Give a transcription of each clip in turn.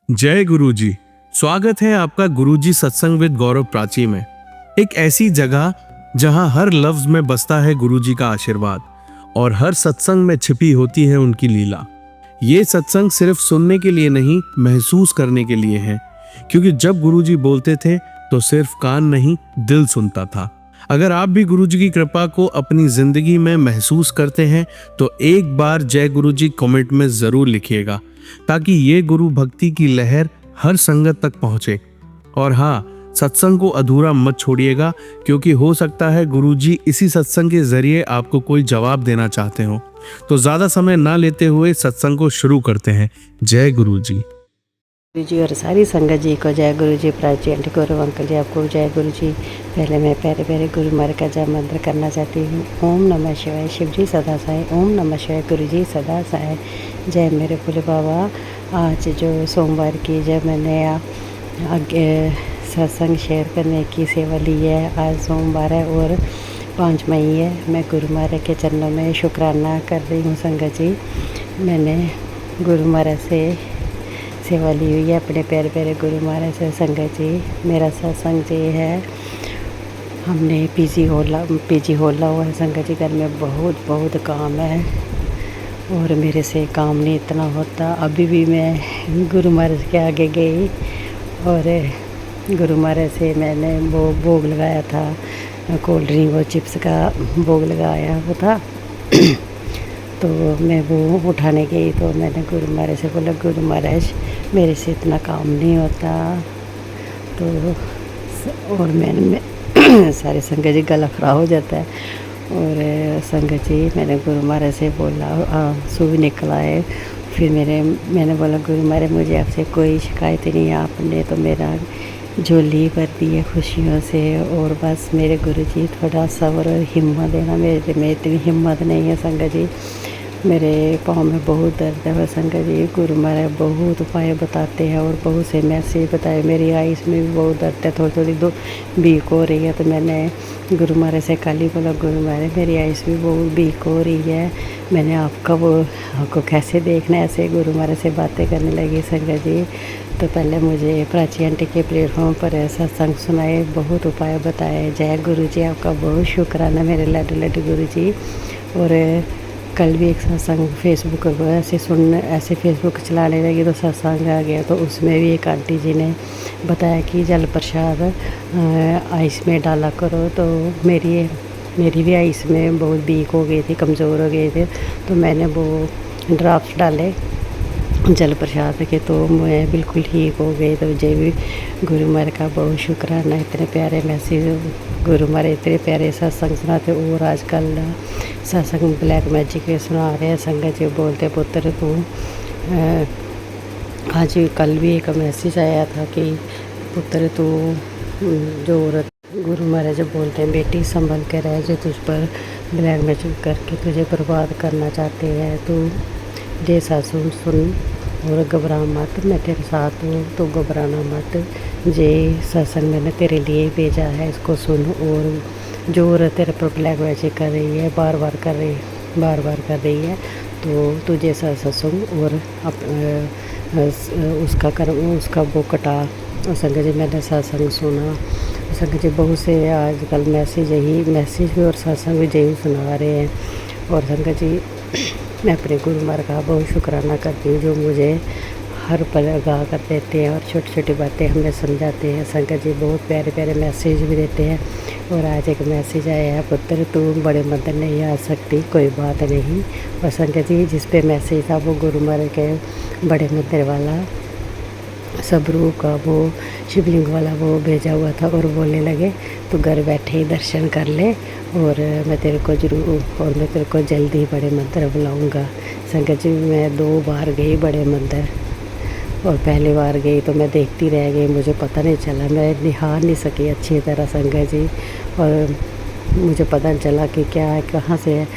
जय गुरुजी। स्वागत है आपका गुरुजी सत्संग विद गौरव प्राची में। एक ऐसी जगह जहां हर लफ्ज में बसता है गुरुजी का आशीर्वाद और हर सत्संग में छिपी होती है उनकी लीला। ये सत्संग सिर्फ सुनने के लिए नहीं, महसूस करने के लिए है, क्योंकि जब गुरुजी बोलते थे तो सिर्फ कान नहीं, दिल सुनता था। अगर आप भी गुरुजी की कृपा को अपनी जिंदगी में महसूस करते हैं तो एक बार जय गुरुजी कमेंट में जरूर लिखिएगा, ताकि ये गुरु भक्ति की लहर हर संगत तक पहुंचे। और हाँ, सत्संग को अधूरा मत छोड़िएगा, क्योंकि हो सकता है गुरुजी इसी सत्संग के जरिए आपको कोई जवाब देना चाहते हो। तो ज्यादा समय ना लेते हुए सत्संग को शुरू करते हैं। जय गुरुजी। गुरु जी और सारी संगत जी को जय गुरु जी। प्राची आंटी, गौरव अंकल जी, आपको जय गुरु जी। पहले मैं प्यारे प्यारे गुरु मार्ग का जय मंत्र करना चाहती हूँ। ओम नमः शिवाय, शिव जी सदा साय। ओम नमः शिवाय, गुरु जी सदा साय। जय मेरे भोले बाबा। आज जो सोमवार की जब मैंने आगे सत्संग शेयर करने की सेवा ली है, आज सोमवार है और 5 मई है। मैं गुरु महाराज के चरणों में शुक्राना कर रही हूँ। संगत जी, मैंने गुरु महाराज से सेवा ली हुई है, अपने प्यारे प्यारे गुरु महाराज से। संगत जी, मेरा सत्संग जी है, हमने पीजी होला हुआ है। संगत जी, घर में बहुत काम है और मेरे से काम नहीं इतना होता। अभी भी मैं गुरु महाराज के आगे गई और गुरु महाराज से मैंने वो भोग लगाया था, कोल्ड ड्रिंक और चिप्स का भोग लगाया वो था। तो मैं वो उठाने गई तो मैंने गुरु महाराज से बोला, गुरु महाराज मेरे से इतना काम नहीं होता। तो और मैंने सारे संगत जी गला खराब हो जाता है। और संगत जी, मैंने गुरु महाराज से बोला, आंसू भी निकल आए। फिर मैंने बोला, गुरु महाराज मुझे आपसे कोई शिकायत नहीं है, आपने तो मेरा झोली भर दी है खुशियों से। और बस मेरे गुरु जी थोड़ा सब्र और हिम्मत देना, मेरे में इतनी हिम्मत नहीं है। संगत जी, मेरे पाँव में बहुत दर्द है। संगत जी, गुरु महाराज बहुत उपाय बताते हैं और बहुत से मैसेज बताए। मेरी आइस में भी बहुत दर्द है, थोड़ी दो वीक हो रही है। तो मैंने गुरु महाराज से कल ही बोला, गुरु महाराज मेरी आइस भी बहुत वीक हो रही है, मैंने आपको कैसे देखना है। ऐसे गुरु महाराज से बातें करने लगी। संगत जी, तो पहले मुझे प्राची आंटी के प्लेटफॉर्म पर सत्संग सुनाए, बहुत उपाय बताए। जय गुरु जी, आपका बहुत शुक्राना मेरे लड्डू गुरु जी। और कल भी एक सत्संग फेसबुक पर ऐसे फेसबुक चलाने लगी तो सत्संग आ गया, तो उसमें भी एक आंटी जी ने बताया कि जल प्रसाद आइस में डाला करो। तो मेरी भी आइस में बहुत वीक हो गई थी, कमज़ोर हो गए थे, तो मैंने वो ड्रॉप्स डाले जल प्रसाद के, तो मैं बिल्कुल ठीक हो गई। तो जय भी गुरु महाराज का बहुत शुक्राना, इतने प्यारे मैसेज गुरु महाराज इतने प्यारे सत्संग सुनाते। और आजकल सत्संग ब्लैक मैजिक के सुना रहे हैं। संगत जी बोलते, पुत्र तू आज कल भी एक मैसेज आया था कि पुत्र तू जो औरत गुरु महाराज बोलते हैं, बेटी संभल के रह, जो तुझ पर ब्लैक मैजिक करके तुझे बर्बाद करना चाहते हैं। तू जैसा सुन और घबरा मत, मैं तेरे साथ हूँ, तो घबराना मत। जे सत्संग मैंने तेरे लिए भेजा है, इसको सुन। और जो औरत तेरे पर ब्लैक मैजिक कर रही है, बार बार कर रही है, तो तू जैसा सत्संग और उसका वो कटा। संगत जी, मैंने सत्संग सुना। संगत जी, बहुत से आजकल मैसेज भी और सत्संग भी यही सुना रहे हैं। और संगत जी, मैं अपने गुरु महाराज का बहुत शुक्राना करती हूँ, जो मुझे हर पल आगाह कर देते हैं और छोटी छोटी बातें हमें समझाते हैं। संगत जी, बहुत प्यारे प्यारे मैसेज भी देते हैं। और आज एक मैसेज आया है, पुत्र तू बड़े मंदिर नहीं आ सकती, कोई बात नहीं। और संगत जी, जिस पे मैसेज था वो गुरु महाराज के बड़े मंदिर वाला सबरू का वो शिवलिंग वाला वो भेजा हुआ था। और बोलने लगे, तो घर बैठे ही दर्शन कर ले और मैं तेरे को जल्दी बड़े मंदिर बुलाऊंगा। संगत जी, मैं 2 बार गई बड़े मंदिर, और पहली बार गई तो मैं देखती रह गई, मुझे पता नहीं चला, मैं निहार नहीं सकी अच्छी तरह। संगत जी, और मुझे पता नहीं चला कि क्या है, कहाँ से है।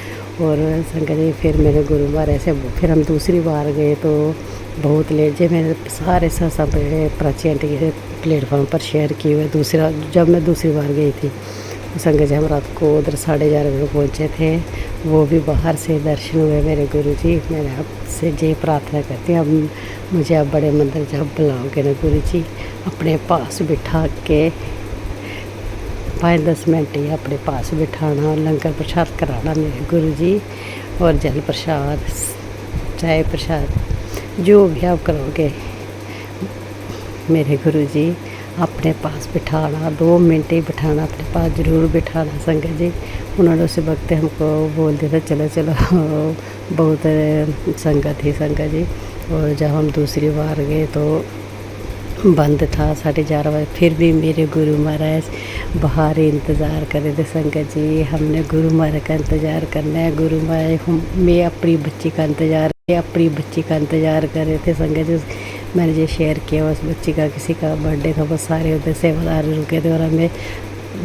और संगत जी, फिर मेरे गुरु महाराज से फिर हम दूसरी बार गए तो बहुत लेट। जब मैंने सारे प्राची आंटी के प्लेटफॉर्म पर शेयर किए हुए जब मैं दूसरी बार गई थी, संगत जी हम रात को उधर 11:30 बजे पहुँचे थे। वो भी बाहर से दर्शन हुए मेरे गुरु जी। मैंने आपसे ये प्रार्थना करती हूँ, अब मुझे आप बड़े मंदिर जब बुलाओगे ना गुरु जी, अपने पास बिठा के 5-10 मिनट ही अपने पास बिठाना, लंगर प्रसाद कराना मेरे गुरु जी, और जल प्रसाद, चाय प्रसाद, जो भी आप करोगे मेरे गुरु जी, अपने पास बिठाना, 2 मिनट ही बिठाना, अपने पास ज़रूर बिठाना संगत जी। उन्होंने उस वक्त हमको बोल दिया था चलो चलो बहुत संगत थी संगत जी। और जब हम दूसरी बार गए तो बंद था 11:30 बजे, फिर भी मेरे गुरु महाराज बाहर ही इंतज़ार कर रहे थे संगत जी। हमने गुरु महाराज का इंतज़ार करना है, गुरु महाराज मैं अपनी बच्ची का इंतज़ार कर रहे थे संगत जी। मैंने जो शेयर किया उस बच्ची का किसी का बर्थडे था, वो सारे उधर सेवादार रुके थे और हमें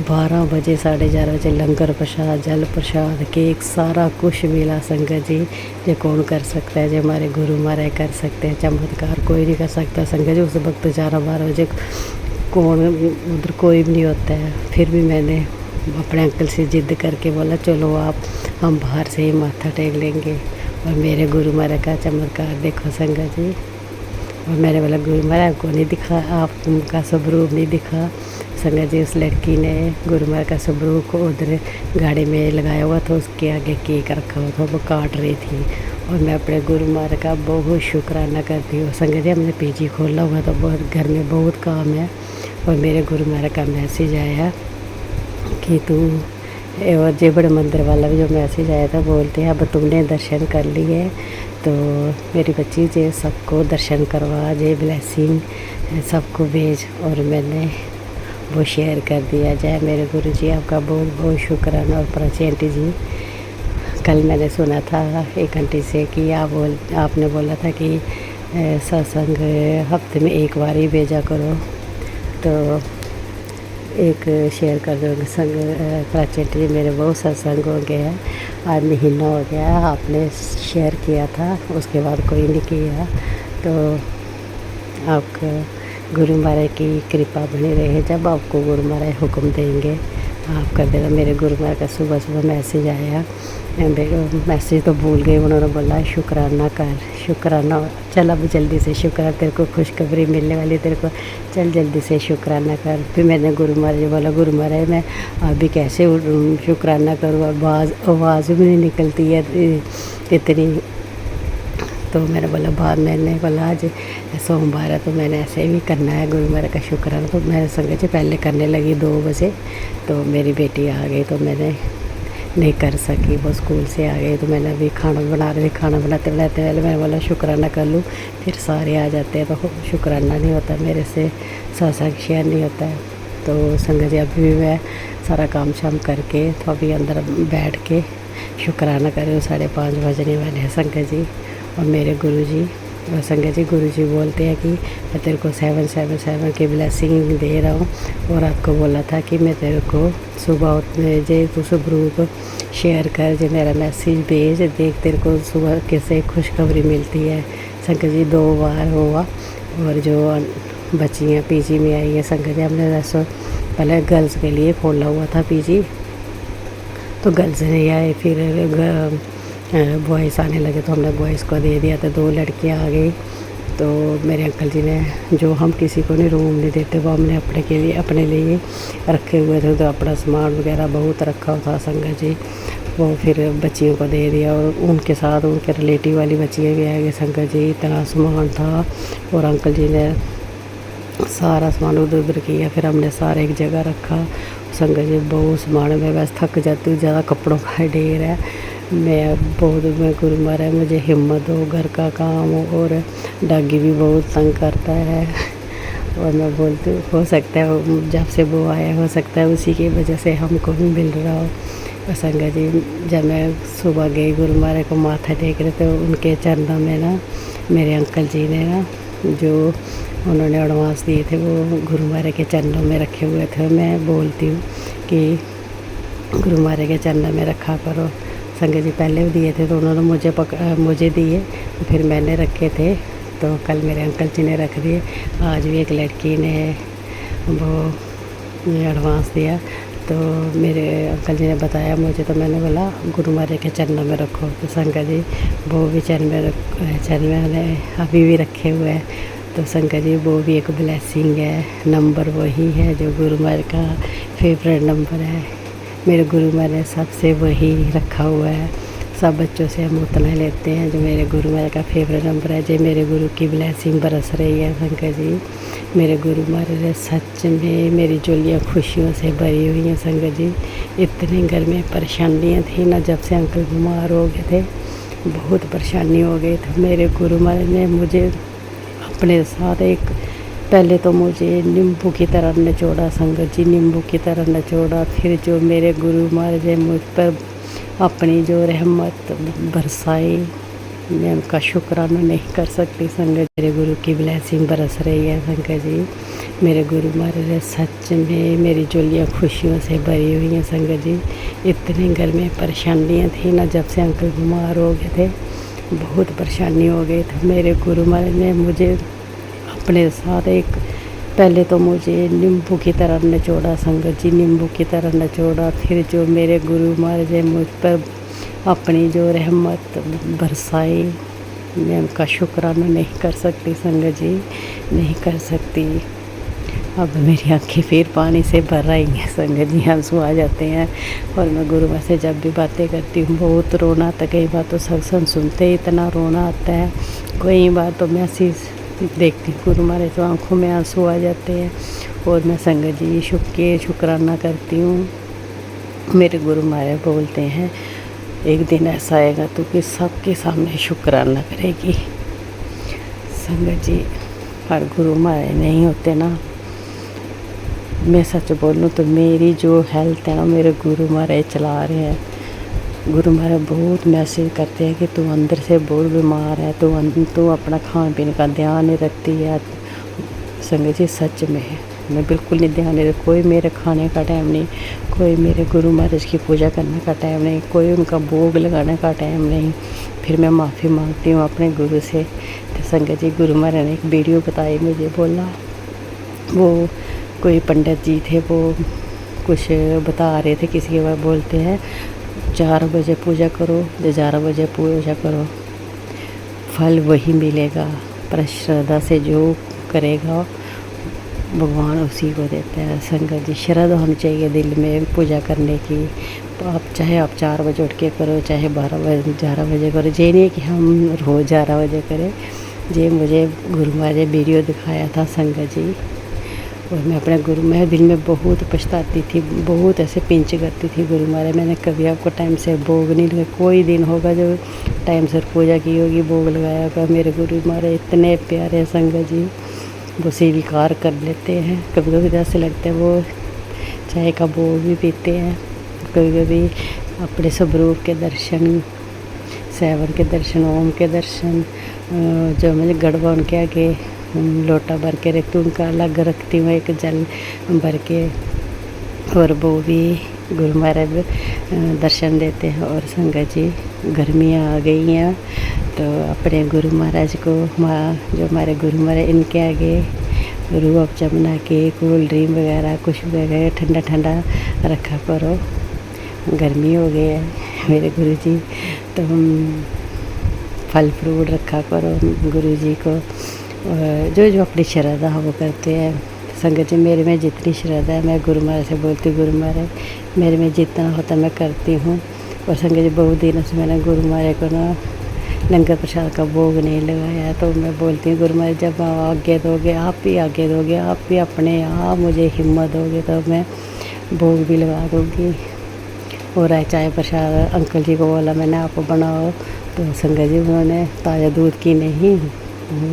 12 बजे 11:30 बजे लंगर प्रसाद, जल प्रसाद, केक, सारा कुछ मिला संगत जी। ये कौन कर सकता है? जो हमारे गुरु महाराज कर सकते हैं चमत्कार, कोई नहीं कर सकता संगत जी। उस वक्त 11-12 बजे कौन उधर कोई भी नहीं होता है। फिर भी मैंने अपने अंकल से ज़िद करके बोला चलो आप, हम बाहर से ही माथा टेक लेंगे। और मेरे गुरु महाराज का चमत्कार देखो संगत जी। और मैंने बोला गुरु महाराज को नहीं दिखा, आपका स्वरूप नहीं दिखा संगत जी। उस लड़की ने गुरु महाराज का स्वरूप को उधर गाड़ी में लगाया हुआ था, उसके आगे केक रखा हुआ था, वो काट रही थी। और मैं अपने गुरु महाराज का बहुत शुक्राना करती हूँ संगत जी। हमने पीजी खोला हुआ था, बहुत घर में बहुत काम है। और मेरे गुरु महाराज का मैसेज आया कि तू, और जय बड़े मंदिर वाला भी जो मैसेज आया था, बोलते हैं अब तुमने दर्शन कर लिए तो मेरी बच्ची जे सबको दर्शन करवा, जे ब्लेसिंग सबको भेज। और मैंने वो शेयर कर दिया जाए। मेरे गुरु जी आपका बहुत बहुत शुक्राना। और प्राची आंटी जी, कल मैंने सुना था एक आंटी से कि आपने बोला था कि सत्संग हफ्ते में एक बार ही भेजा करो, तो एक शेयर कर दो संग। प्राची आंटी जी, मेरे बहुत सत्संग हो गया है, आज महीना हो गया, आपने शेयर किया था उसके बाद कोई नहीं किया। तो आपका गुरु महाराज की कृपा बनी रहे, जब आपको गुरु महाराज हुक्म देंगे आप कर देना। मेरे गुरु महाराज का सुबह सुबह मैसेज आया, मैसेज तो भूल गई, उन्होंने बोला शुक्राना कर, शुक्राना चल अब जल्दी से शुक्राना, तेरे को खुशखबरी मिलने वाली, तेरे को चल जल्दी से शुक्राना कर। फिर मैंने गुरु महाराज बोला गुरु महाराज मैं अभी कैसे शुक्राना करूँ, आवाज़ भी नहीं निकलती है इतनी। तो मैंने बोला बाद मैंने बोला आज सोमवार है तो मैंने ऐसे ही करना है गुरु महाराज का शुक्राना। तो मैं संगत जी पहले करने लगी 2 बजे, तो मेरी बेटी आ गई तो मैंने नहीं कर सकी, वो स्कूल से आ गई। तो मैंने अभी खाना बना रही थी, खाना बनाते पहले मैंने बोला शुक्राना कर लूँ, फिर सारे आ जाते हैं तो शुक्राना नहीं होता मेरे से, सत्संग शेयर नहीं होता है। तो संगत जी अभी भी मैं सारा काम शाम करके तो अभी अंदर बैठ के शुक्राना कर रही हूँ। 5:30 बजने वाले हैं संगत जी। और मेरे गुरु जी और संगत जी, गुरु जी बोलते हैं कि मैं तेरे को 777 की ब्लेसिंग दे रहा हूँ। और आपको बोला था कि मैं तेरे को सुबह उठने जे तू सब ग्रुप शेयर कर, जो मेरा मैसेज भेज, देख तेरे को सुबह कैसे खुशखबरी मिलती है। संगत जी 2 बार हुआ। और जो बच्चियाँ पीजी में आई हैं संगत जी, हमने वैसे पहले गर्ल्स के लिए खोला हुआ था पीजी, तो गर्ल्स नहीं आए, फिर बॉयज़ आने लगे तो हमने बॉयज़ को दे दिया। तो 2 लड़कियां आ गई। तो मेरे अंकल जी ने, जो हम किसी को नहीं रूम नहीं देते, वो हमने अपने लिए रखे हुए थे। तो अपना सामान वगैरह बहुत रखा हुआ था संगत जी, वो फिर बच्चियों को दे दिया। और उनके साथ उनके रिलेटिव वाली बच्चियाँ भी आ गई संगत जी, इतना सामान था। और अंकल जी ने सारा सामान उधर उधर किया, फिर हमने सारा एक जगह रखा संगत जी। बहुत सामान, मैं बस थक जाती हूँ, ज़्यादा कपड़ों का ढेर है। मैं गुरु महाराज मुझे हिम्मत हो, घर का काम हो, और डागी भी बहुत तंग करता है। और मैं बोलती हूँ हो सकता है जब से वो आया, हो सकता है उसी की वजह से हमको भी मिल रहा हो। और संगत जी जब मैं सुबह गई गुरु महाराज को माथा टेक रहे थे, उनके चरणों में ना मेरे अंकल जी ने ना जो उन्होंने एडवांस दिए थे वो गुरु महाराज के चरणों में रखे हुए थे। मैं बोलती हूँ कि गुरु महाराज के चरणों में रखा करो। संगत जी पहले भी दिए थे तो उन्होंने मुझे दिए, फिर मैंने रखे थे, तो कल मेरे अंकल जी ने रख दिए। आज भी एक लड़की ने वो एडवांस दिया, तो मेरे अंकल जी ने बताया मुझे, तो मैंने बोला गुरु महाराज के चरणों में रखो। तो संगत जी वो भी चरण में अभी भी रखे हुए हैं। तो संगत जी वो भी एक ब्लेसिंग है। नंबर वही है जो गुरु महाराज का फेवरेट नंबर है। मेरे गुरु महाराज ने सबसे वही रखा हुआ है। सब बच्चों से हम उतना ही लेते हैं जो मेरे गुरु महाराज का फेवरेट नंबर है। जो मेरे गुरु की ब्लेसिंग बरस रही है संगत जी। मेरे गुरु महाराज सच में मेरी झोलियाँ खुशियों से भरी हुई हैं संगत जी। इतने घर में परेशानियाँ थी ना, जब से अंकल बीमार हो गए थे बहुत परेशानी हो गई। तो मेरे गुरु महाराज ने मुझे अपने साथ एक, पहले तो मुझे नींबू की तरह निचोड़ा संगत जी, नींबू की तरह निचोड़ा। फिर जो मेरे गुरु महाराज ने मुझ पर अपनी जो रहमत बरसाई, मैं उनका शुक्राना नहीं कर सकती संगत। मेरे गुरु की ब्लेसिंग बरस रही है संगत जी। मेरे गुरु महाराज सच में मेरी झोलियाँ खुशियों से भरी हुई हैं संगत जी। इतने घर में परेशानियाँ थी ना, जब से अंकल बीमार हो गए थे बहुत परेशानी हो गई। तो मेरे गुरु महाराज ने मुझे अपने साथ एक, पहले तो मुझे नींबू की तरह निचोड़ा संगत जी, नींबू की तरह निचोड़ा। फिर जो मेरे गुरु महाराज ने मुझ पर अपनी जो रहमत बरसाई, मैं उनका शुक्राना नहीं कर सकती संगत जी, नहीं कर सकती। अब मेरी आँखें फिर पानी से भर रही हैं संगत जी, आंसू आ जाते हैं। और मैं गुरु माँ से जब भी बातें करती हूँ बहुत रोना आता है। कई बार तो सत्संग सुनते ही इतना रोना आता है, कई बार तो मैं देखती हूँ गुरु महाराज तो आँखों में आंसू आ जाते हैं। और मैं संगत जी शुक्राना करती हूँ। मेरे गुरु महाराज बोलते हैं एक दिन ऐसा आएगा तो कि सबके सामने शुक्राना करेगी संगत जी। और गुरु महाराज नहीं होते ना, मैं सच बोलूँ तो मेरी जो हेल्थ है ना मेरे गुरु महाराज चला रहे हैं। गुरु महाराज बहुत मैसेज करते हैं कि तू अंदर से बहुत बीमार है, तू अपना खान पीने का ध्यान नहीं रखती है संगत जी। सच में मैं बिल्कुल नहीं ध्यान नहीं रखती। कोई मेरे खाने का टाइम नहीं, कोई मेरे गुरु महाराज की पूजा करने का टाइम नहीं, कोई उनका भोग लगाने का टाइम नहीं। फिर मैं माफ़ी मांगती हूँ अपने गुरु से। तो संगत जी गुरु महाराज ने एक वीडियो बताई मुझे, बोला वो कोई पंडित जी थे, वो कुछ बता रहे थे किसी के बारे, बोलते हैं 4 बजे पूजा करो, 11 बजे पूजा करो, फल वही मिलेगा, पर श्रद्धा से जो करेगा भगवान उसी को देता है संगत जी। श्रद्धा होनी चाहिए दिल में पूजा करने की। तो आप चाहे आप 4 बजे उठ के करो, चाहे 11 बजे करो, ये नहीं कि हम रोज़ 11 बजे करें। ये मुझे गुरु महाराज ने वीडियो दिखाया था संगत जी। और मैं अपने गुरु में दिल में बहुत पछताती थी, बहुत ऐसे पिंच करती थी गुरु महाराज मैंने कभी आपको टाइम से भोग नहीं लगाया। कोई दिन होगा जो टाइम से पूजा की होगी, भोग लगाया होगा। मेरे गुरु महाराज इतने प्यारे संगत जी, वो स्वीकार कर लेते हैं। कभी कभी ऐसे लगता है वो चाय का भोग भी पीते हैं, कभी कभी अपने स्वरूप के दर्शन, सेवन के दर्शन, ओम के दर्शन, जो मुझे गड़बा उनके आगे लोटा भर के रखती हूँ, उनका अलग रखती हूँ एक जल भर के। और वो भी गुरु महाराज दर्शन देते हैं। और संगत जी गर्मियाँ आ गई हैं तो अपने गुरु महाराज को, जो हमारे गुरु महाराज इनके आगे रूह अफ़ज़ा बना के कोल्ड ड्रिंक वगैरह कुछ वगैरह ठंडा ठंडा रखा करो। गर्मी हो गई है मेरे गुरु जी, तो हम फल फ्रूट रखा करो गुरु जी को। जो जो अपनी श्रद्धा वो करते हैं संगत जी। मेरे में जितनी श्रद्धा है मैं गुरु महाराज से बोलती हूँ, गुरु महाराज मेरे में जितना होता मैं करती हूँ। और संगत जी बहुत दिनों से मैंने गुरु महाराज को ना लंगर प्रसाद का भोग नहीं लगाया, तो मैं बोलती हूँ गुरु महाराज जब आप आगे दोगे, आप भी आगे दोगे, आप भी अपने आप मुझे हिम्मत दोगे तो मैं भोग भी लगा दूँगी। और चाय प्रसाद अंकल जी को बोला मैंने आप बनाओ, तो संगत जी उन्होंने ताज़ा दूध की नहीं,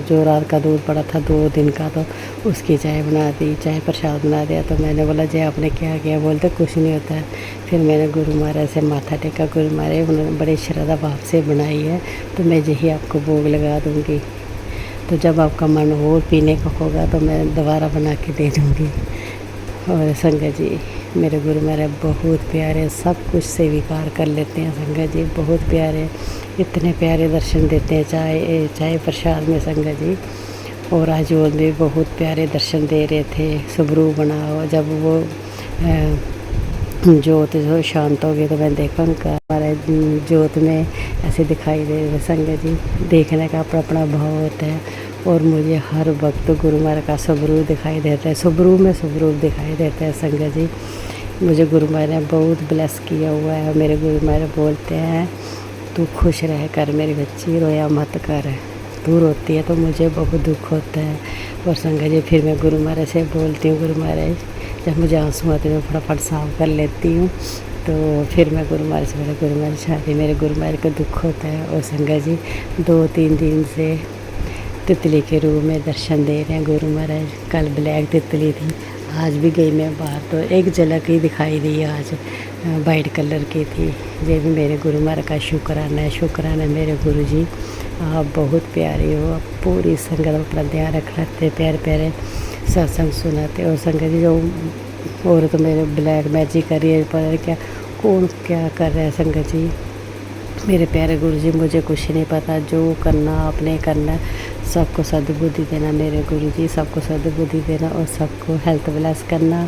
जो रात का दूध पड़ा था 2 दिन का, तो उसकी चाय बना दी, चाय प्रसाद बना दिया। तो मैंने बोला जी आपने क्या किया? बोलते कुछ नहीं होता है। फिर मैंने गुरु महाराज से माथा टेका, गुरु महाराज उन्होंने बड़े श्रद्धा भाव से बनाई है तो मैं यही आपको भोग लगा दूँगी। तो जब आपका मन और पीने का होगा तो मैं दोबारा बना के दे दूँगी। और संगत जी मेरे गुरु महाराज बहुत प्यारे, सब कुछ स्वीकार कर लेते हैं संगत जी, बहुत प्यारे, इतने प्यारे दर्शन देते हैं चाय प्रसाद में संगत जी। और आज वो भी बहुत प्यारे दर्शन दे रहे थे। सुबरू बनाओ, जब वो जोत जो शांत हो गई तो मैं देखा उनका हमारे जोत में ऐसे दिखाई दे रहे संगत जी। देखने का अपना अपना भाव होता है और मुझे हर वक्त गुरु महाराज का स्वरूप दिखाई देता है, स्वरूप में स्वरूप दिखाई देता है संगत जी। मुझे गुरु महाराज ने बहुत ब्लेस किया हुआ है। मेरे गुरु महाराज बोलते हैं तू खुश रह कर मेरी बच्ची, रोया मत कर, तू रोती है तो मुझे बहुत दुख होता है। और संगत जी फिर मैं गुरु महाराज से बोलती हूँ, गुरु महाराज जब मुझे आंसू आते मैं फटाफट साफ कर लेती हूँ। तो फिर मैं गुरु महाराज से बोला, गुरु महाराज शादी मेरे गुरु महाराज को दुख होता है। और संगत जी 2-3 दिन से तितली के रूप में दर्शन दे रहे हैं गुरु महाराज। कल ब्लैक तितली थी, आज भी गई मैं बाहर तो एक झलक ही दिखाई दी, आज वाइट कलर की थी। ये भी मेरे गुरु महाराज का शुक्राना है, शुक्राना मेरे गुरु जी। आप बहुत प्यारे हो, आप पूरी संगत अपना ध्यान रखते, प्यारे प्यारे सत्संग सुनाते। और संगत जी जो औरत मेरे ब्लैक मैजिक कर रही है, पता क्या कौन क्या कर रहा है संगत जी। मेरे प्यारे गुरु जी मुझे कुछ नहीं पता, जो करना आपने करना, सबको सद्बुद्धि देना मेरे गुरु जी, सबको सद्बुद्धि देना और सबको हेल्थ ब्लेस करना,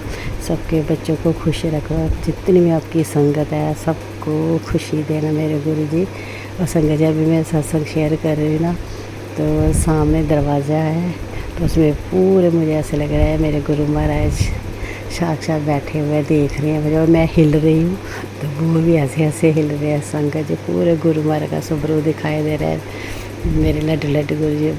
सबके बच्चों को खुश रखना, जितनी भी आपकी संगत है सबको खुशी देना मेरे गुरु जी। और संगत जी अभी मैं सत्संग शेयर कर रही हूँ ना, तो सामने दरवाज़ा है तो उसमें पूरे मुझे ऐसे लग रहा है मेरे गुरु महाराज साक्षात बैठे हुए देख रहे हैं मुझे, और मैं हिल रही हूँ तो वो भी ऐसे ऐसे हिल रहे हैं संगत जी। पूरे गुरु महाराज का स्वरूप दिखाई दे रहा है मेरे लड्डू लड्डू गुरु जी।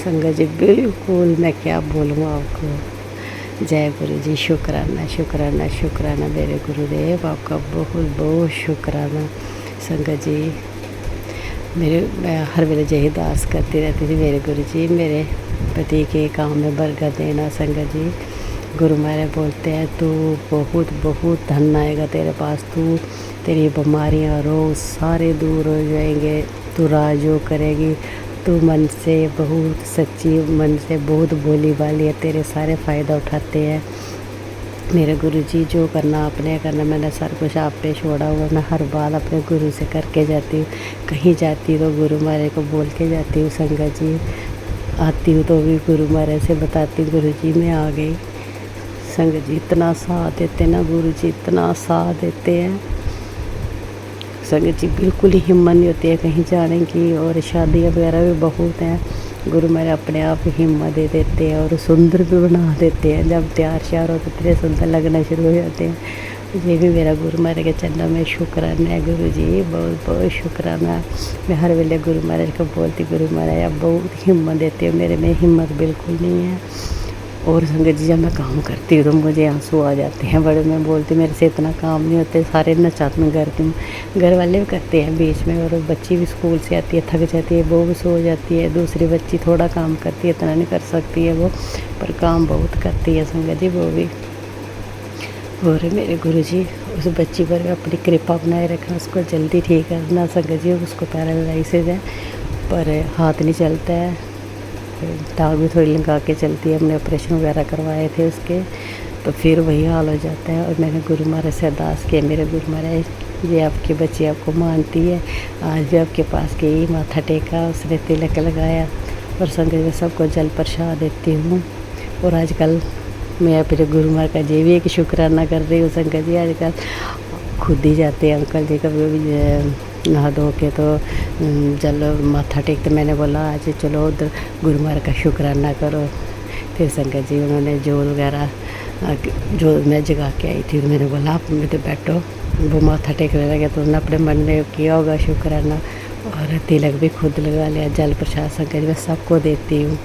संगत जी बिल्कुल मैं क्या बोलूँ आपको। जय गुरु जी, शुक्राना शुक्राना शुक्राना मेरे गुरुदेव, आपका बहुत बहुत शुक्राना संगत जी। मैं हर वेले यही अरदास करती रहती थी, मेरे गुरु जी मेरे पति के काम में बरकत देना संगत जी। गुरु महाराज बोलते हैं तू बहुत बहुत धन आएगा तेरे पास, तू तेरी बीमारियाँ रोग सारे दूर हो जाएंगे, तू राजयोग करेगी, तू मन से बहुत सच्ची, मन से बहुत बोली वाली है, तेरे सारे फ़ायदा उठाते हैं मेरे गुरु जी। जो करना आपने करना, मैंने सारा कुछ आप पे छोड़ा हुआ, मैं हर बात अपने गुरु से करके जाती हूँ। कहीं जाती तो गुरु महाराज को बोल के जाती हूँ संगत जी। आती हूँ तो भी गुरु महाराज से बताती हूँ गुरु जी मैं आ गई। संगत जी इतना साथ देते ना गुरु जी, इतना साथ देते हैं संगत जी, बिल्कुल ही हिम्मत नहीं होती है कहीं जाने की। और शादियाँ वगैरह भी बहुत हैं, गुरु मेरे अपने आप हिम्मत दे देते हैं और सुंदर भी बना देते हैं। जब तैयार श्यार हो तो इतने सुंदर लगना शुरू हो जाते हैं। ये भी मेरा गुरु महाराज के चरणों में शुक्राना है गुरु जी, बहुत बहुत शुक्राना। मैं हर वेले गुरु महाराज को बोलती, गुरु महाराज आप बहुत हिम्मत देते हो, मेरे में हिम्मत बिल्कुल नहीं है। और संगत जी जब मैं काम करती हूँ तो मुझे आंसू आ जाते हैं बड़े। मैं बोलती मेरे से इतना काम नहीं होते, सारे नचात में करती हूँ, घर वाले भी करते हैं बीच में, और बच्ची भी स्कूल से आती है थक जाती है, वो भी सो जाती है, दूसरी बच्ची थोड़ा काम करती है, इतना नहीं कर सकती है वो, पर काम बहुत करती है संगत जी वो भी। और मेरे गुरु जी उस बच्ची पर अपनी कृपा बनाए रखना, उसको जल्दी ठीक करना संगत जी। उसको पैरालाइसिस है पर हाथ नहीं चलता है, टांग भी थोड़ी लगा के चलती है, हमने ऑपरेशन वगैरह करवाए थे उसके, तो फिर वही हाल हो जाता है। और मैंने गुरु महाराज से अरदास किया, मेरे गुरु महाराज ये आपकी बच्ची आपको मानती है, आज भी आपके पास गई, माथा टेका, उसने तिलक लगाया और संगत में सबको जल प्रसाद देती हूँ। और आजकल मैं अपने गुरु महाराज का ये भी एक शुक्राना कर रही हूँ संगत जी। आजकल खुद ही जाते हैं अंकल जी कभी भी नहा धो के तो जल माथा टेकते, मैंने बोला आज चलो उधर गुरु महाराज का शुक्राना करो। फिर संगत जी उन्होंने जोत वगैरह जो मैं जगा के आई थी, मैंने बोला आप मेरे बैठो, वो माथा टेकने लगे तो उन्होंने अपने मन में किया होगा शुक्राना, और तिलक भी खुद लगा लिया, जल प्रसाद संगत जी मैं सबको देती हूँ।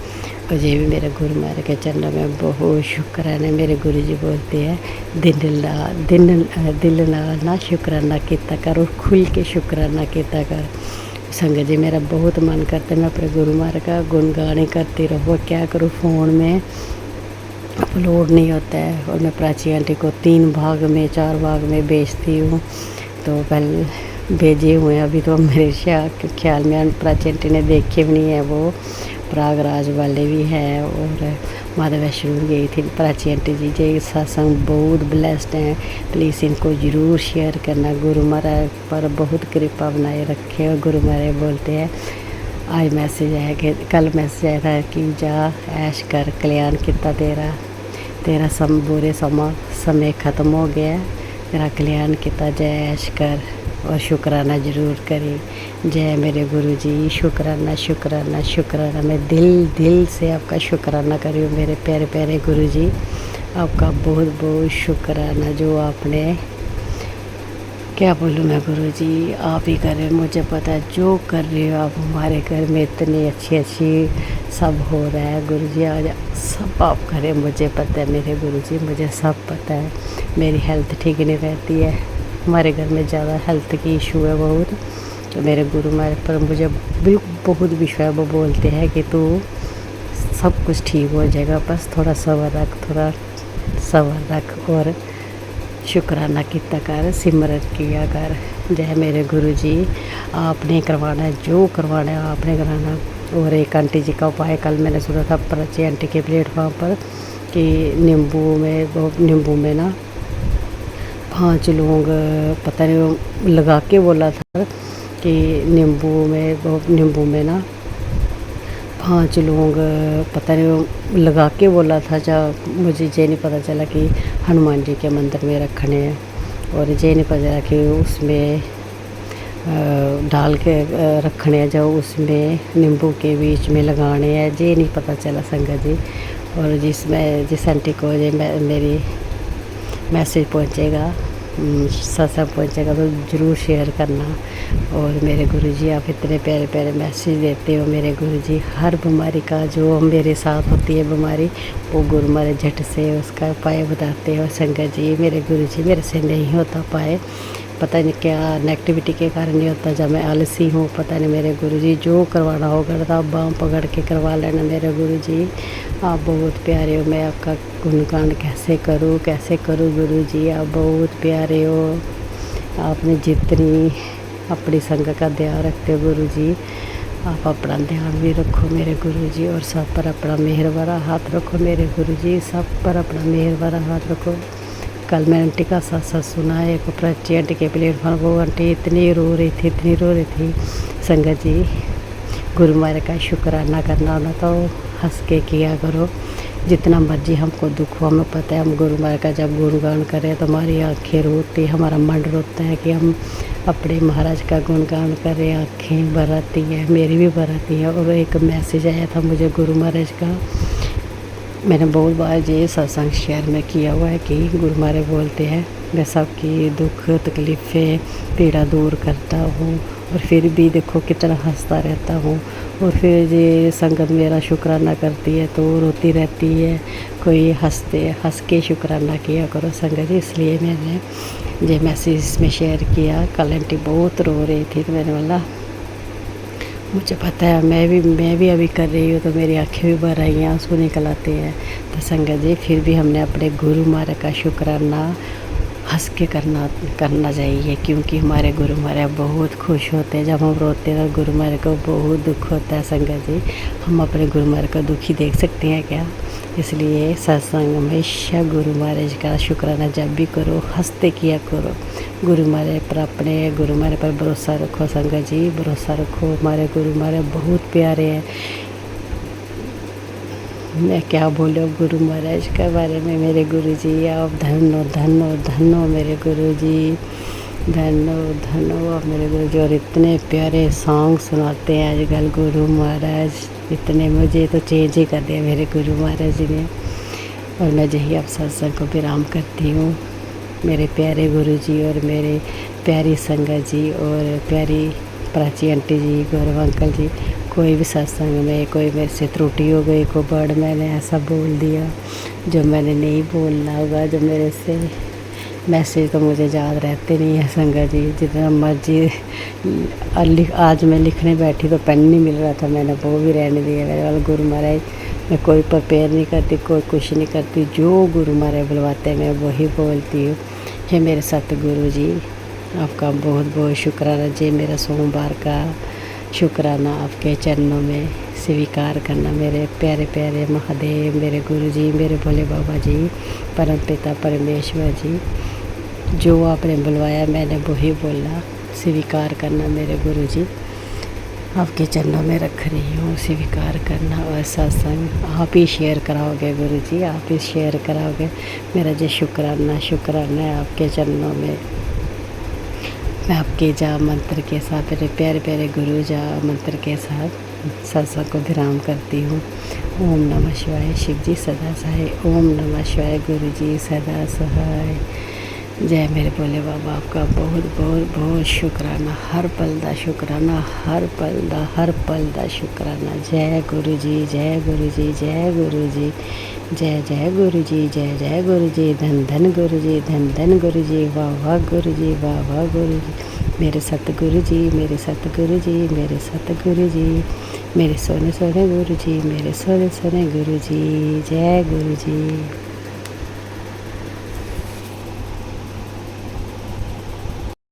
और ये भी मेरे गुरु महाराज के चरणों में बहुत शुक्राना। मेरे गुरु जी बोलते हैं दिल ना शुक्राना किया कर, और खुल के शुक्राना किया कर। संगत जी मेरा बहुत मन करता है मैं अपने गुरु महाराज का गुणगान ही करती रहूँ, क्या करूँ फ़ोन में अपलोड नहीं होता है। और मैं प्राची आंटी को 3 भाग में 4 भाग में बेचती हूँ, तो पहले भेजे हुए हैं, अभी तो मेरे ख्याल में प्राची आंटी ने देखे भी नहीं है, वो प्रयागराज वाले भी हैं और माता वैष्णो भी गई थी प्राची आंटी जी। ये सत्संग बहुत ब्लेस्ड हैं, प्लीज़ इनको ज़रूर शेयर करना। गुरु महाराज पर बहुत कृपा बनाए रखे। और गुरु महाराज बोलते हैं आज मैसेज आया कि कल मैसेज आया था कि जा ऐश कर, कल्याण कितना तेरा बुरे समय ख़त्म हो गया, मेरा कल्याण किता, जय ऐश कर और शुक्राना ज़रूर करी। जय मेरे गुरु जी, शुक्राना शुक्राना शुक्राना। मैं दिल से आपका शुक्राना करी हूँ मेरे प्यारे प्यारे गुरु जी। आपका बहुत बहुत शुक्राना, जो आपने, क्या बोलूँ मैं गुरु जी, आप ही कर रहे हो, मुझे पता है जो कर रहे हो आप हमारे घर में इतनी अच्छी सब हो रहा है गुरु जी। आज सब आप करें, मुझे पता है मेरे गुरु जी, मुझे सब पता है। मेरी हेल्थ ठीक नहीं रहती है, हमारे घर में ज़्यादा हेल्थ की इशू है बहुत, तो मेरे गुरु मेरे पर मुझे भी बहुत विश्वास, वो बोलते हैं कि तू सब कुछ ठीक हो जाएगा, बस थोड़ा सब्र रख, थोड़ा सब्र रख और शुक्राना किया कर, सिमरन किया कर। जय मेरे गुरु जी, आपने करवाना है, जो करवाना है आपने कराना। और एक आंटी जी का उपाय कल मैंने सुना था प्राची आंटी के प्लेटफॉर्म पर कि नींबू में ना 5 लौंग, पता नहीं लगा के बोला था कि नींबू में ना 5 लौंग, पता नहीं लगा के बोला था, जब मुझे ये नहीं पता चला कि हनुमान जी के मंदिर में रखने हैं, और ये नहीं पता चला कि उसमें डाल के रखने हैं, जब उसमें नींबू के बीच में लगाने हैं, ये नहीं पता चला संगत जी। और जिस आंटी को ये मेरी मैसेज पहुँचेगा, सत्संग पहुँचेगा, तो ज़रूर शेयर करना। और मेरे गुरुजी, आप इतने प्यारे प्यारे मैसेज देते हो मेरे गुरुजी। हर बीमारी का जो मेरे साथ होती है बीमारी, वो गुरु मारे झट से उसका उपाय बताते हो संगत जी। मेरे गुरुजी, मेरे से नहीं होता पाए, पता नहीं क्या नेगेटिविटी के कारण नहीं होता, जब मैं आलसी हूँ, पता नहीं मेरे गुरुजी। जो करवाना होगा तो आप बाँह पकड़ के करवा लेना मेरे गुरुजी। आप बहुत प्यारे हो, मैं आपका गुणगान कैसे करूँ गुरुजी, आप बहुत प्यारे हो। आपने जितनी अपनी संग का ध्यान रखते हो गुरुजी, आप अपना ध्यान भी रखो मेरे गुरुजी, और सब पर अपना मेहर भरा हाथ रखो मेरे गुरुजी, सब पर अपना मेहर भरा हाथ रखो। कल मैंने आंटी का साथ सुना है, एक प्राची आंटी के प्लेटफॉर्म, वो आंटी इतनी रो रही थी संगत जी। गुरु मारे का शुक्राना करना होना तो हंस के किया करो, जितना मर्जी हमको दुख हो, हमें पता है हम गुरु मारे का जब गुणगान करें तो हमारी आँखें रोती, हमारा मन रोता है कि हम अपने महाराज का गुणगान करें, आँखें भर आती है, मेरी भी भर आती है। और एक मैसेज आया था मुझे गुरु महाराज का, मैंने बहुत बार ये सत्संग शेयर में किया हुआ है कि गुरु महाराज बोलते हैं मैं सबकी दुख तकलीफ़ें पीड़ा दूर करता हूँ, और फिर भी देखो कितना हंसता रहता हूँ। और फिर ये संगत मेरा शुक्राना करती है तो रोती रहती है, कोई हंस के शुक्राना किया करो संगत जी। इसलिए मैंने ये मैसेज इसमें शेयर किया। कल आंटी बहुत रो रही थी, तो मैंने बोला मुझे पता है, मैं भी अभी कर रही हूँ, तो मेरी आँखें भी भर आई हैं, आंसू निकल आते हैं। तो संगत जी, फिर भी हमने अपने गुरु महाराज का शुक्राना हंस के करना चाहिए, क्योंकि हमारे गुरु महाराज बहुत खुश होते हैं जब हम रोते हैं, तो गुरु महाराज को बहुत दुख होता है संगत जी। हम अपने गुरु महाराज को दुखी देख सकते हैं क्या? इसलिए सत्संग हमेशा गुरु महाराज का शुक्राना जब भी करो हंसते किया करो। गुरु महाराज पर, अपने गुरु महाराज पर भरोसा रखो संगत जी, भरोसा रखो। हमारे गुरु महाराज बहुत प्यारे हैं, मैं क्या बोलूँ गुरु महाराज के बारे में। मेरे गुरु जी, आप धन्नो मेरे गुरु जी, धन्नो आप मेरे गुरु जी। और इतने प्यारे सॉन्ग सुनाते हैं आजकल गुरु महाराज, इतने मुझे तो चेंज ही कर दिया मेरे गुरु महाराज जी ने। और मैं यही आप सत्संग को विराम करती हूँ मेरे प्यारे गुरु जी, और मेरे प्यारी संगत जी, और प्यारी प्राची आंटी जी, गौरव अंकल जी। कोई भी सत्संग में कोई मेरे से त्रुटि हो गई, कोई वर्ड मैंने ऐसा बोल दिया जो मैंने नहीं बोलना होगा, जो मेरे से मैसेज तो मुझे याद रहते नहीं है संगत जी। जितना मर्जी आज मैं लिखने बैठी तो पेन नहीं मिल रहा था, मैंने वो भी रहने दिया। मेरे वाले गुरु महाराज, मैं कोई प्रिपेयर नहीं करती, कोई कुछ नहीं करती, जो गुरु महाराज बुलवाते हैं मैं वही बोलती हूँ। हे मेरे सतगुरु जी, आपका बहुत बहुत शुक्राना जी। मेरा सोमवार का शुक्राना आपके चरणों में स्वीकार करना मेरे प्यारे प्यारे महादेव, मेरे गुरु जी, मेरे भोले बाबा जी, परम पिता परमेश्वर जी। जो आपने बुलवाया मैंने वही बोला, स्वीकार करना मेरे गुरु जी। आपके चरणों में रख रही हूँ, स्वीकार करना। और सत्संग आप ही शेयर कराओगे गुरु जी, आप ही शेयर कराओगे। मेरा जो शुक्राना है आपके चरणों में। मैं आपके जाप मंत्र के साथ, मेरे प्यारे प्यारे गुरु जाप मंत्र के साथ सत्संग को विराम करती हूँ। ओम नमः शिवाय। शिव जी सदा सहाय। ओम नमः शिवाय। गुरु जी सदा सहाय। जय मेरे भोले बाबा, आपका बहुत बहुत बहुत शुक्राना। हर पल दा शुक्राना, हर पल दा शुक्राना। जय गुरु जी, जय गुरु जी, जय गुरु जी, जय जय गुरु जी, जय जय गुरु जी। धन धन गुरु जी, धन धन गुरु जी। वाह वाह गुरु जी, वाह वाह गुरु जी। मेरे सतगुरु जी, मेरे सतगुरु जी, मेरे सतगुरु जी, मेरे सोने सोने गुरु जी, मेरे सोने सोने गुरु जी। जय गुरु जी।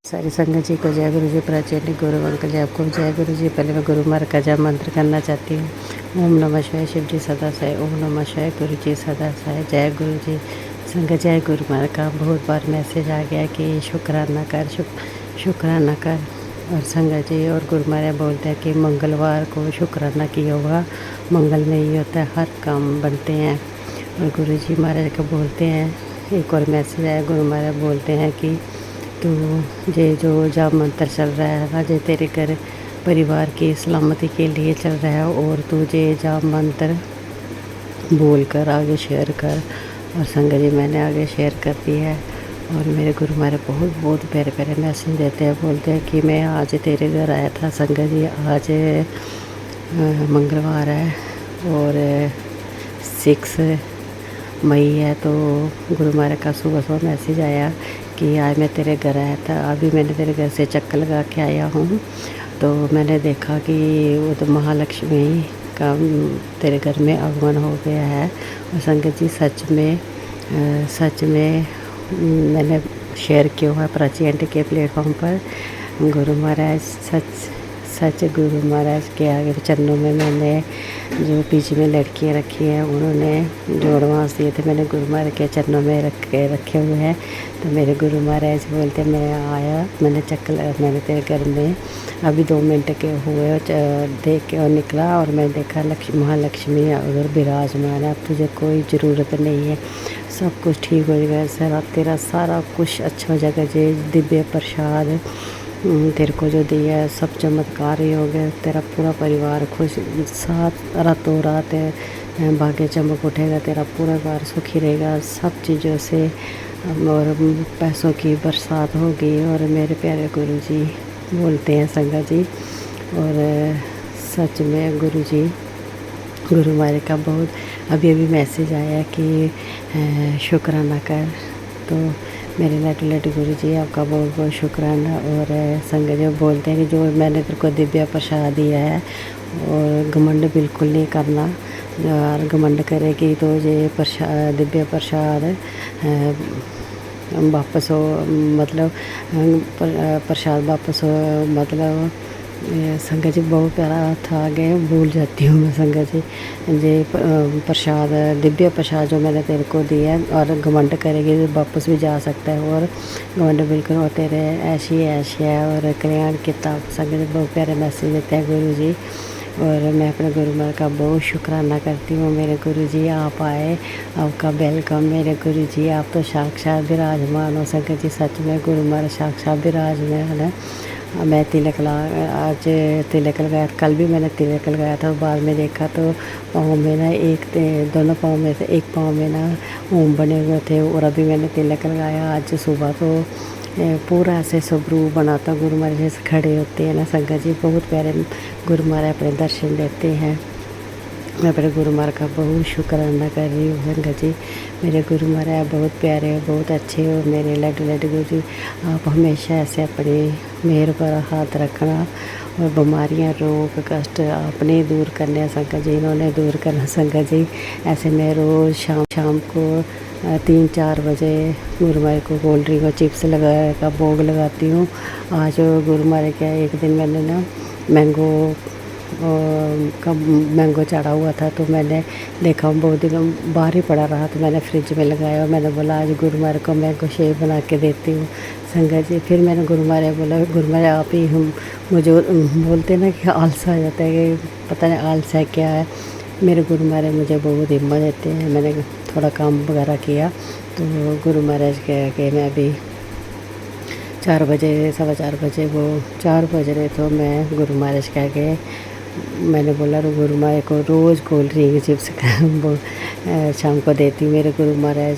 सारी संगत जी को जय गुरु जी। प्राचीन गुरु अंकल जी आपको जय गुरु जी। पहले मैं गुरु मार्ग का जाप मंत्र करना चाहती हूँ। ओम नमः शिवाय। शिव जी सदा सहाय। ओम नमः शिवाय। गुरु जी सदा सहाय। जय गुरु जी। संगत जय गुरु मार्ग का बहुत बार मैसेज आ गया कि शुक्राना कर, शुक्राना कर। और संगत जी और गुरु महाराज बोलते हैं कि मंगलवार को शुक्राना किया हुआ मंगल में ही होता है, हर काम बनते हैं। और गुरु जी महाराज को बोलते हैं, एक और मैसेज आया, गुरु महाराज बोलते हैं कि तो ये जो जाप मंत्र चल रहा है ना, जे तेरे घर परिवार की सलामती के लिए चल रहा है, और तुझे जाप मंत्र बोल कर आगे शेयर कर। और संगत जी मैंने आगे शेयर कर दी है। और मेरे गुरु महाराज बहुत बहुत प्यारे प्यारे मैसेज देते हैं, बोलते हैं कि मैं आज तेरे घर आया था। संगत जी आज मंगलवार है और 6 मई है। तो गुरु महाराज का सुबह सुबह मैसेज आया कि आज मैं तेरे घर आया था। अभी मैंने तेरे घर से चक्कर लगा के आया हूँ, तो मैंने देखा कि वो तो महालक्ष्मी का तेरे घर में आगमन हो गया है। और संगत जी सच में मैंने शेयर किया हुआ प्राची आंटी के प्लेटफॉर्म पर। गुरु महाराज सच गुरु महाराज के आगे चरणों में मैंने जो पीछे में लड़कियाँ रखी हैं, उन्होंने जो एडवांस दिए थे मैंने गुरु महाराज के चरणों में रखे हुए हैं। तो मेरे गुरु महाराज बोलते मैं आया, मैंने तेरे घर में अभी 2 मिनट के हुए देख के और निकला, और मैं देखा महालक्ष्मी उधर विराजमान है। अब तुझे कोई ज़रूरत नहीं है, सब कुछ ठीक हो जाएगा। सर तेरा सारा कुछ अच्छा हो जाएगा। जे दिव्य प्रसाद तेरे को जो दिया है सब चमत्कार ही हो गया। तेरा पूरा परिवार खुश, साथ रातों रात भाग्य चमक उठेगा। तेरा पूरा परिवार सुखी रहेगा सब चीज़ों से, और पैसों की बरसात होगी। और मेरे प्यारे गुरु जी बोलते हैं संगत जी, और सच में गुरु महाराज का बहुत अभी मैसेज आया कि शुक्राना कर। तो मेरे लट गुरु जी आपका बहुत बहुत शुक्राना। और संगत जी बोलते हैं कि जो मैंने तेरे को दिव्य प्रसाद दिया है, और घमंड बिल्कुल नहीं करना। और घमंड करेगी तो ये दिव्य प्रसाद वापस हो, मतलब प्रसाद वापस हो, मतलब संगत जी बहुत प्यारा था। आगे भूल जाती हूँ मैं संगत जी। ये प्रसाद दिव्य प्रसाद जो मैंने तेरे को दिया है, और घमंड करेगी तो वापस भी जा सकता है। और घमंड बिल्कुल और तेरे ऐसी है और कल्याण किताब। संगत जी बहुत प्यारे मैसेज देते हैं गुरु जी। और मैं अपने गुरु महाराज का बहुत शुक्राना करती हूँ। मेरे गुरु जी आप आए, आपका वेलकम। मेरे गुरु जी आप तो साक्षात विराजमान हो। संगत जी सच में गुरु महाराज साक्षात विराजमान है। मैं आज तिलक लगाया, कल भी मैंने तिलक लगाया था। बाद में देखा तो पाँव में ना दोनों पाँव में से एक पाँव में ना ओम बने हुए थे। और अभी मैंने तिलक लगाया आज सुबह, तो पूरा ऐसे स्वरूप बना था। गुरु महाराज जैसे खड़े होते हैं ना संगत जी, बहुत प्यारे गुरु महाराज अपने दर्शन देते हैं। मैं अपने गुरु महाराज का बहुत शुक्राना कर रही हूँ संगत जी। मेरे गुरु महाराज बहुत प्यारे हो, बहुत अच्छे हो। मेरे लड्डू गुरु जी आप हमेशा ऐसे अपनी मेहर पर हाथ रखना, और बीमारियाँ रोग कष्ट आपने दूर करने संगत जी, इन्होंने दूर करना संगत जी। ऐसे मैं रोज़ शाम को 3-4 बजे गुरु महाराज को कोल्ड ड्रिंक और चिप्स का भोग लगाती हूँ। आज गुरु महाराज क्या एक दिन मैंने ना मैंगो का मैंगो चढ़ा हुआ था, तो मैंने देखा बहुत दिनों बाहर ही पड़ा रहा, तो मैंने फ्रिज में लगाया और मैंने बोला आज गुरु महाराज को मैंगो शेक बना के देती हूँ संगत जी। फिर मैंने गुरु महाराज बोला, गुरु महाराज आप ही हम मुझे बोलते ना कि आलस आ जाता है, कि पता नहीं आलस है क्या है। मेरे गुरु महाराज मुझे बहुत हिम्मत देते हैं। मैंने थोड़ा काम वगैरह किया तो गुरु महाराज कह के मैं अभी 4 बजे 4:15 बजे, वो 4 बज रहे, तो मैं गुरु महाराज कह के मैंने बोला गुरु महाराज को रोज़ कोल्ड ड्रिंक चिप्स शाम को देती हूँ। मेरे गुरु महाराज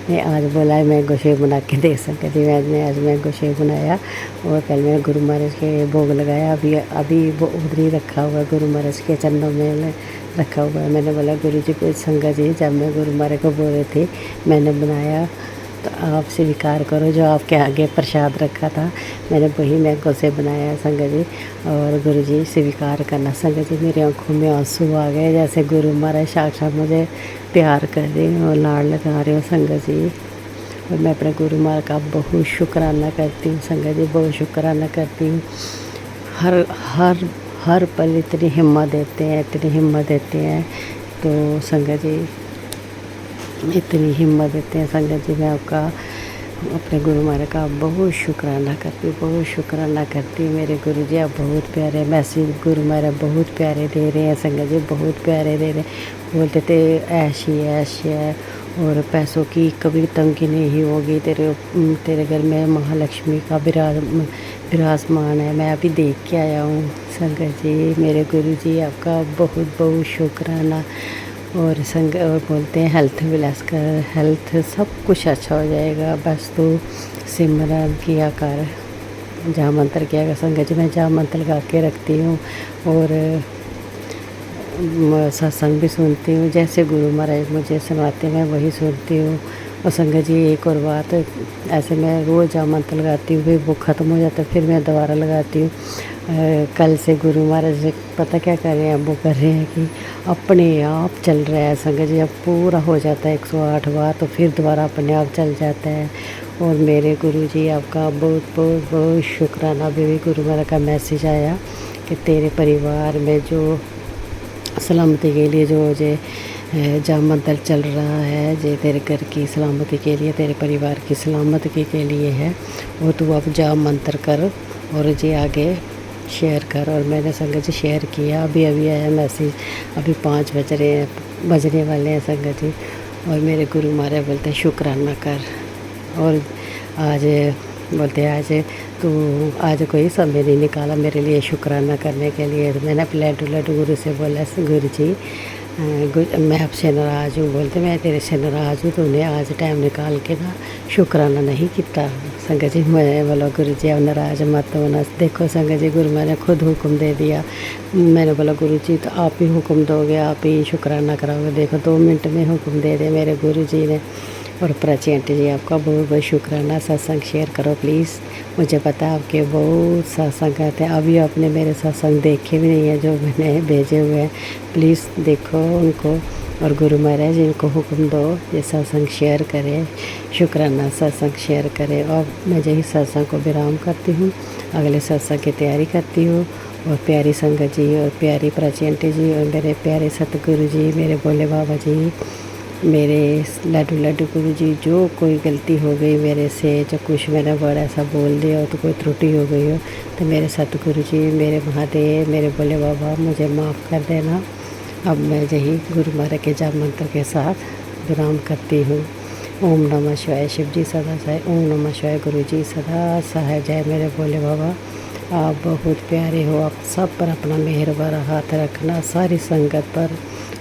ने आज बोला है मैंगो शेक बना के दे सकती। मैंने आज मैंगो शेक बनाया और कल मैं गुरु महाराज के भोग लगाया। अभी वो उधर ही रखा हुआ है, गुरु महाराज के चरणों में रखा हुआ है। मैंने बोला गुरु जी को संगत जी, जब मैं गुरु महाराज को बोल रही थी मैंने बनाया तो आप स्वीकार करो, जो आपके आगे प्रसाद रखा था मैंने वही मैंगो से बनाया संगत जी, और गुरु जी स्वीकार करना। संगत जी मेरी आंखों में आंसू आ गए, जैसे गुरु महाराज साक्षात मुझे प्यार कर रहे हैं और लाड़ लगा रहे हो संगत जी। और मैं अपने गुरु महाराज का बहुत शुक्राना करती हूँ संगत जी, बहुत शुक्राना करती हूँ। हर पल इतनी हिम्मत देते हैं, इतनी हिम्मत देते हैं, तो संगत जी इतनी हिम्मत देते हैं संगत जी। मैं आपका अपने गुरु महाराज का बहुत शुक्राना करती हूँ, बहुत शुक्राना करती हूँ। मेरे गुरु जी आप बहुत प्यारे मैसेज गुरु महाराज बहुत प्यारे दे रहे हैं संगत जी, बहुत प्यारे दे रहे हैं। बोलते थे ऐश ही है और पैसों की कभी तंगी नहीं होगी, तेरे घर में महालक्ष्मी का विराजमान है। मैं अभी देख के आया हूँ संगत जी। मेरे गुरु जी आपका बहुत बहुत शुक्राना। और बोलते हैं हेल्थ विलास कर, हेल्थ सब कुछ अच्छा हो जाएगा, बस तू सिमरन किया कर, जहाँ मंत्र किया कर संगत जी। मैं जहाँ मंत्र लगा के रखती हूँ और सत्संग भी सुनती हूँ, जैसे गुरु महाराज मुझे सुनाते हैं मैं वही सुनती हूँ। और संगत जी एक और बात, ऐसे मैं रोज़ जहाँ मंत्र लगाती हूँ, फिर वो ख़त्म हो जाता है, फिर मैं दोबारा लगाती हूँ। कल से गुरु महाराज पता क्या कर रहे हैं, वो कर रहे हैं कि अपने आप चल रहा है संगत जी। अब पूरा हो जाता है 108 बार, तो फिर दोबारा अपने आप चल जाता है। और मेरे गुरु जी आपका बहुत बहुत बहुत शुक्राना। अभी भी गुरु महाराज का मैसेज आया कि तेरे परिवार में जो सलामती के लिए जो जहाँ मंत्र चल रहा है, जे तेरे घर की सलामती के लिए, तेरे परिवार की सलामती के लिए है, वो तू अब जा मंत्र कर और जे आगे शेयर कर। और मैंने संगत जी शेयर किया, अभी आया मैसेज, अभी 5 बजने वाले हैं संगत जी। और मेरे गुरु महाराज बोलते हैं शुक्राना कर, और आज बोलते हैं आज कोई समय नहीं निकाला मेरे लिए शुक्राना करने के लिए। तो मैंने अपने लड्डू गुरु से बोला गुरु जी मैं आपसे नाराज़ हूँ। बोलते मैं तेरे से नाराज़ हूँ, तूने आज टाइम निकाल के ना शुक्राना नहीं किया संगत जी। मैं बोला गुरु जी अब नाराज़ मत होना। देखो संगत जी गुरु मैंने खुद हुक्म दे दिया। मैंने बोला गुरु जी तो आप ही हुक्म दोगे, आप ही शुक्राना कराओगे। देखो 2 मिनट में हुक्म दे दिया मेरे गुरु जी ने। और प्राची आंटी जी आपका बहुत बहुत शुक्राना। सत्संग शेयर करो प्लीज़, मुझे पता है आपके बहुत सत्संग करते हैं। अभी आपने मेरे सत्संग देखे भी नहीं है जो मैंने भेजे हुए हैं, प्लीज़ देखो उनको। और गुरु महाराज इनको हुक्म दो ये सत्संग शेयर करें, शुक्राना सत्संग शेयर करें। और मैं यही सत्संग को विराम करती हूँ, अगले सत्संग की तैयारी करती हूँ। और प्यारी संगत जी और प्यारी प्राची आंटी जी और मेरे प्यारे सतगुरु जी, मेरे भोले बाबा जी, मेरे लड्डू गुरु जी, जो कोई गलती हो गई मेरे से, जो कुछ मैंने बड़ा ऐसा बोल दिया हो, तो कोई त्रुटि हो गई हो, तो मेरे सतगुरु जी, मेरे महादेव, मेरे भोले बाबा मुझे माफ़ कर देना। अब मैं यही गुरु महाराज के जाप मंत्र के साथ विराम करती हूँ। ओम नमः शिवाय। शिव जी सदा सहाय। ओम नमः शिवाय। गुरु जी सदा सहाय। जय मेरे भोले बाबा। आप बहुत प्यारे हो, आप सब पर अपना मेहर भरा हाथ रखना, सारी संगत पर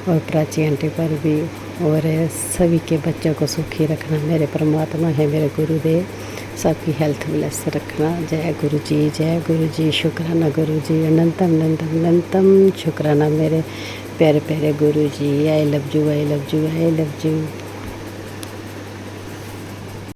और प्राची आंटी पर भी, और सभी के बच्चों को सुखी रखना। मेरे परमात्मा है मेरे गुरुदेव, सबकी हेल्थ ब्लेस रखना। जय गुरु जी, जय गुरु जी। शुक्राना गुरु जी, अनंतम अनंतम अनंतम शुक्राना मेरे प्यारे प्यारे guru ji. I love you, I love you, I love you.